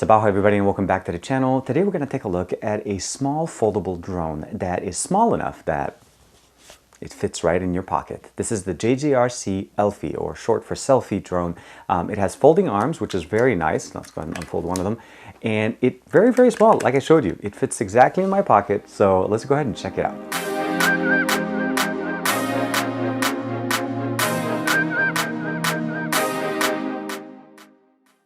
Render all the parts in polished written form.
Sabaho everybody and welcome back to the channel. Today we're going to take a look at a small foldable drone that is small enough that it fits right in your pocket. This is the JJRC ELFIe, or short for selfie drone. It has folding arms, which is very nice. Let's go ahead and unfold one of them. And it very small, like I showed you. It fits exactly in my pocket, so let's go ahead and check it out.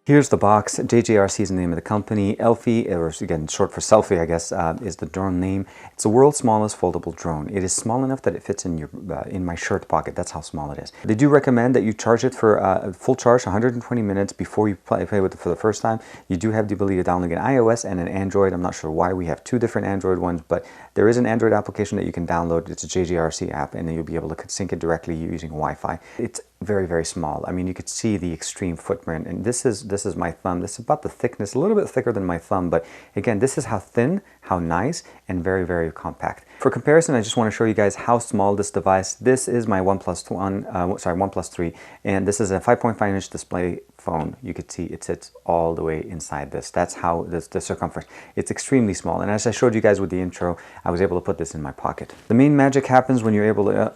Here's the box. JJRC is the name of the company. ELFIe, or again, short for selfie, I guess, is the drone name. It's the world's smallest foldable drone. It is small enough that it fits in your in my shirt pocket. That's how small it is. They do recommend that you charge it for a full charge, 120 minutes before you play with it for the first time. You do have the ability to download an iOS and an Android. I'm not sure why we have two different Android ones, but there is an Android application that you can download. It's a JJRC app, and then you'll be able to sync it directly using Wi-Fi. It's very small. I mean, you could see the extreme footprint, and this is my thumb. This is about the thickness, a little bit thicker than my thumb, but again, this is how thin, how nice, and very compact. For comparison, I just want to show you guys how small this device. This is my OnePlus 3, and this is a 5.5-inch display phone. You could see it sits all the way inside this. That's how the circumference. It's extremely small, and as I showed you guys with the intro, I was able to put this in my pocket. The main magic happens when you're able to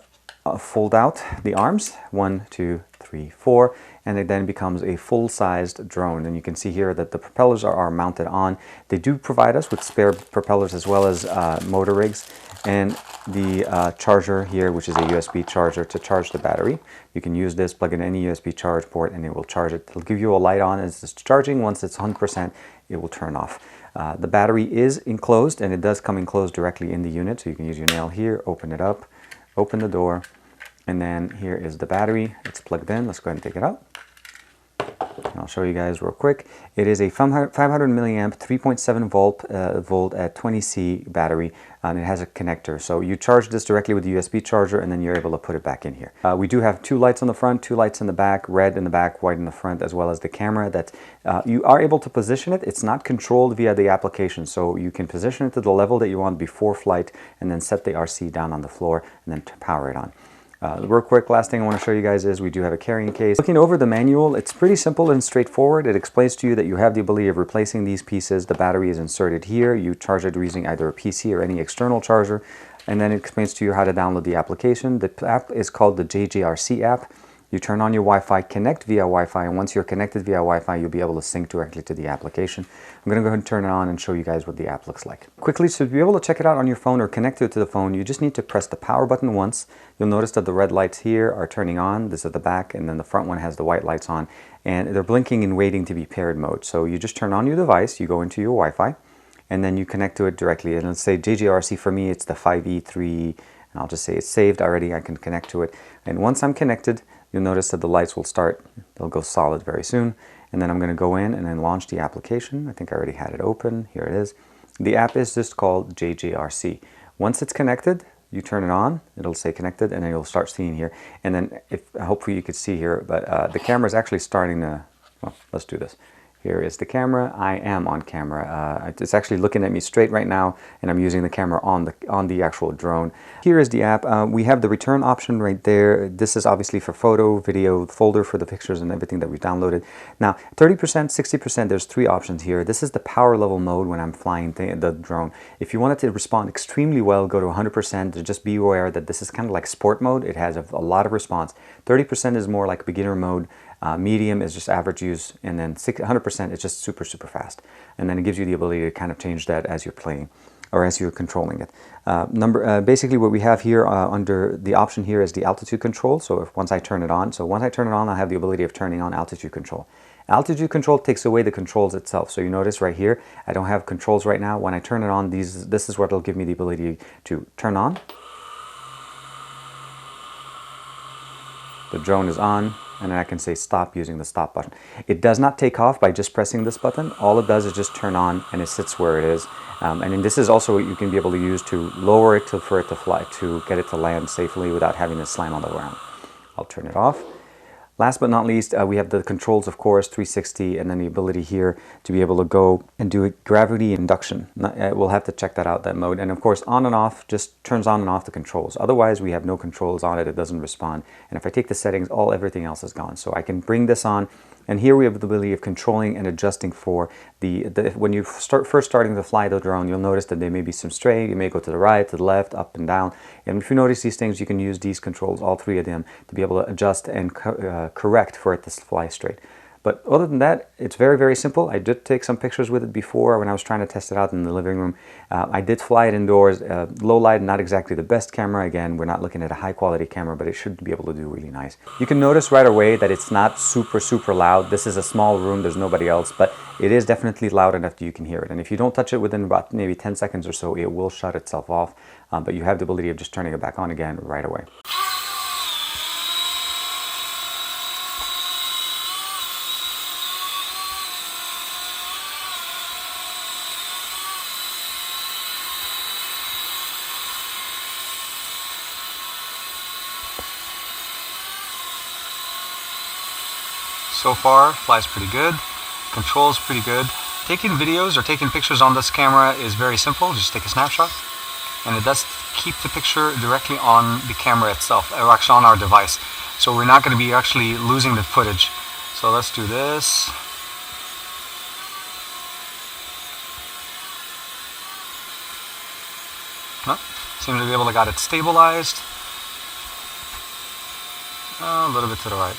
fold out the arms, 1, 2, 3, 4, and it then becomes a full-sized drone. And you can see here that the propellers are mounted on. They do provide us with spare propellers as well as motor rigs, and the charger here, which is a USB charger to charge the battery. You can use this, plug in any USB charge port, and it will charge it. It'll give you a light on as it's charging. Once it's 100%, it will turn off. The battery is enclosed, and it does come enclosed directly in the unit, so you can use your nail here, open it up, open the door, and then here is the battery. It's plugged in. Let's go ahead and take it out. And I'll show you guys real quick. It is a 500 milliamp 3.7 volt at 20C battery, and it has a connector. So you charge this directly with the USB charger, and then you're able to put it back in here. We do have two lights on the front, two lights in the back, red in the back, white in the front, as well as the camera that you are able to position it. It's not controlled via the application, so you can position it to the level that you want before flight, and then set the RC down on the floor, and then power it on. Real quick, last thing I want to show you guys is we do have a carrying case. Looking over the manual, it's pretty simple and straightforward. It explains to you that you have the ability of replacing these pieces. The battery is inserted here. You charge it using either a PC or any external charger. And then it explains to you how to download the application. The app is called the JJRC app. You turn on your Wi-Fi, connect via Wi-Fi, and once you're connected via Wi-Fi, you'll be able to sync directly to the application. I'm going to go ahead and turn it on and show you guys what the app looks like. Quickly, so to be able to check it out on your phone or connect it to the phone, you just need to press the power button once. You'll notice that the red lights here are turning on. This is the back, and then the front one has the white lights on, and they're blinking and waiting to be paired mode. So you just turn on your device, you go into your Wi-Fi, and then you connect to it directly. And let's say JJRC, for me, it's the 5E3, and I'll just say it's saved already. I can connect to it. And once I'm connected, you'll notice that the lights will start. They'll go solid very soon. And then I'm going to go in and then launch the application. I think I already had it open. Here it is. The app is just called JJRC. Once it's connected, you turn it on. It'll say connected, and then you'll start seeing here. And then, hopefully you could see here, but the camera is actually starting to, well, let's do this. Here is the camera. I am on camera. It's actually looking at me straight right now, and I'm using the camera on the actual drone. Here is the app. We have the return option right there. This is obviously for photo, video, folder for the pictures and everything that we've downloaded. Now, 30%, 60%, there's three options here. This is the power level mode when I'm flying the drone. If you want it to respond extremely well, go to 100%. Just be aware that this is kind of like sport mode. It has a lot of response. 30% is more like beginner mode. Medium is just average use, and then 100% is just super fast. And then it gives you the ability to kind of change that as you're playing or as you're controlling it. Basically what we have here under the option here is the altitude control. So once I turn it on, I have the ability of turning on altitude control. Altitude control takes away the controls itself. So you notice right here, I don't have controls right now. When I turn it on, this is what will give me the ability to turn on. The drone is on, and then I can say stop using the stop button. It does not take off by just pressing this button. All it does is just turn on, and it sits where it is. And then this is also what you can be able to use to lower it for it to fly, to get it to land safely without having to slam on the ground. I'll turn it off. Last but not least, we have the controls, of course, 360, and then the ability here to be able to go and do gravity induction. We'll have to check that out, that mode. And of course, on and off just turns on and off the controls. Otherwise, we have no controls on it. It doesn't respond. And if I take the settings, everything else is gone. So I can bring this on And here we have the ability of controlling and adjusting for when you first starting to fly the drone, you'll notice that there may be some stray. You may go to the right, to the left, up and down. And if you notice these things, you can use these controls, all three of them, to be able to adjust and correct for it to fly straight. But other than that, it's very, very simple. I did take some pictures with it before when I was trying to test it out in the living room. I did fly it indoors. Low light, not exactly the best camera. Again, we're not looking at a high quality camera, but it should be able to do really nice. You can notice right away that it's not super, super loud. This is a small room. There's nobody else, but it is definitely loud enough that you can hear it. And if you don't touch it within about maybe 10 seconds or so, it will shut itself off. But you have the ability of just turning it back on again right away. So far, flies pretty good, controls pretty good. Taking videos or taking pictures on this camera is very simple. Just take a snapshot, and it does keep the picture directly on the camera itself, or actually on our device. So we're not going to be actually losing the footage. So let's do this. Seems to be able to got it stabilized. A little bit to the right.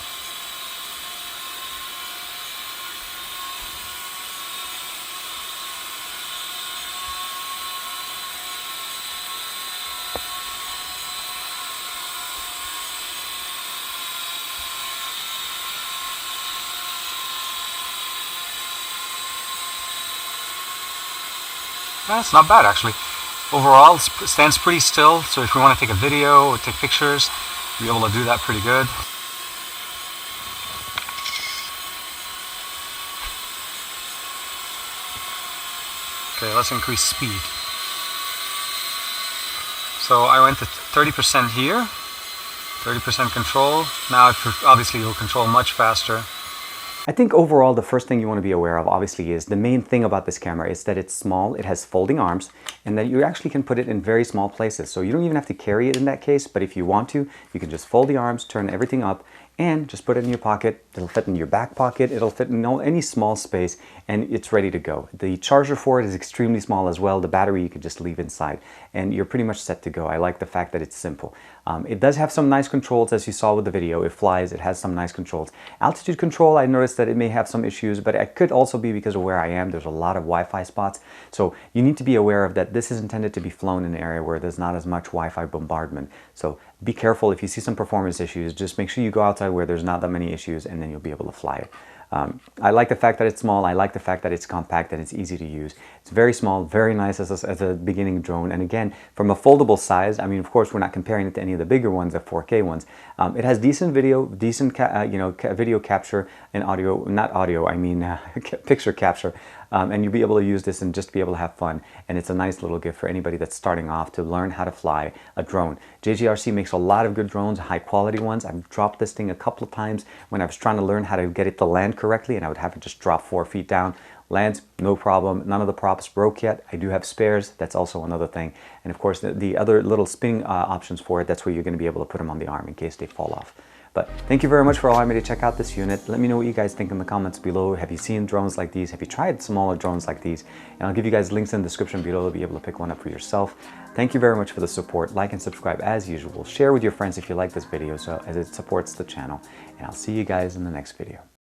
That's not bad actually. Overall, it stands pretty still, so if we want to take a video or take pictures, we'll be able to do that pretty good. Okay, let's increase speed. So I went to 30% here, 30% control. Now obviously you'll control much faster. I think overall the first thing you want to be aware of obviously is the main thing about this camera is that it's small, it has folding arms, and that you actually can put it in very small places. So you don't even have to carry it in that case, but if you want to, you can just fold the arms, turn everything up, and just put it in your pocket. It'll fit in your back pocket, it'll fit in any small space, and it's ready to go. The charger for it is extremely small as well. The battery you could just leave inside, and you're pretty much set to go. I like the fact that it's simple. It does have some nice controls, as you saw with the video. It flies, it has some nice controls. Altitude control, I noticed that it may have some issues, but it could also be because of where I am. There's a lot of Wi-Fi spots, so you need to be aware of that. This is intended to be flown in an area where there's not as much Wi-Fi bombardment. So be careful if you see some performance issues. Just make sure you go outside where there's not that many issues, and then you'll be able to fly it. I like the fact that it's small. I like the fact that it's compact and it's easy to use. It's very small, very nice as a beginning drone. And again, from a foldable size, I mean, of course, we're not comparing it to any of the bigger ones, the 4K ones. It has decent video, decent video capture and audio, not audio, I mean picture capture. And you'll be able to use this and just be able to have fun. And it's a nice little gift for anybody that's starting off to learn how to fly a drone. JJRC makes a lot of good drones, high quality ones. I've dropped this thing a couple of times when I was trying to learn how to get it to land correctly, and I would have to just drop 4 feet down. Lands, no problem. None of the props broke yet. I do have spares. That's also another thing. And of course, the other little spinning options for it, that's where you're going to be able to put them on the arm in case they fall off. But thank you very much for allowing me to check out this unit. Let me know what you guys think in the comments below. Have you seen drones like these? Have you tried smaller drones like these? And I'll give you guys links in the description below to be able to pick one up for yourself. Thank you very much for the support. Like and subscribe as usual. Share with your friends if you like this video, so as it supports the channel. And I'll see you guys in the next video.